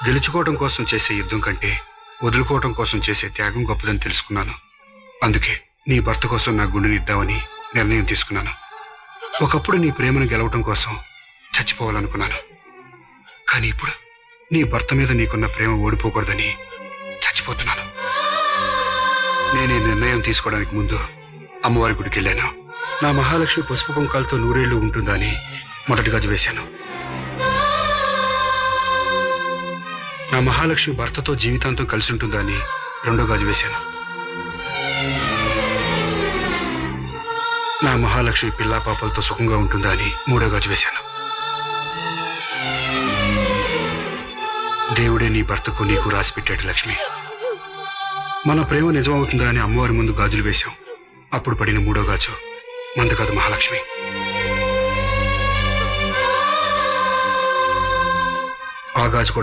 గెలుచుకోవడం కోసం చేసే యుద్ధం కంటే వదులుకోవడం కోసం చేసే త్యాగం గొప్పదని తెలుసుకున్నాను. అందుకే నీ భర్త కోసం నా గుండెని ఇద్దామని నిర్ణయం తీసుకున్నాను. ఒకప్పుడు నీ ప్రేమను గెలవటం కోసం చచ్చిపోవాలనుకున్నాను. కానీ ఇప్పుడు నీ భర్త మీద నీకున్న ప్రేమ ఓడిపోకూడదని చచ్చిపోతున్నాను. నేనే నిర్ణయం తీసుకోవడానికి ముందు అమ్మవారి గుడికి వెళ్ళాను. నా మహాలక్ష్మి పసుపు కుంకాలతో నూరేళ్లు ఉంటుందా అని మొదటి గాజు వేశాను. నా మహాలక్ష్మి భర్తతో జీవితాంతం కలిసి ఉంటుందా అని రెండో గాజు వేశాను. నా మహాలక్ష్మి పిల్లా పాపలతో సుఖంగా ఉంటుందా అని మూడో గాజు వేశాను. దేవుడే నీ భర్తకు నీకు రాసి పెట్టాడు లక్ష్మి. మన ప్రేమ నిజమవుతుందా అని అమ్మవారి ముందు గాజులు వేశాం. అప్పుడు పడిన మూడో గాజు మందు కాదు, మహాలక్ష్మి. ఆ గాజు కూడా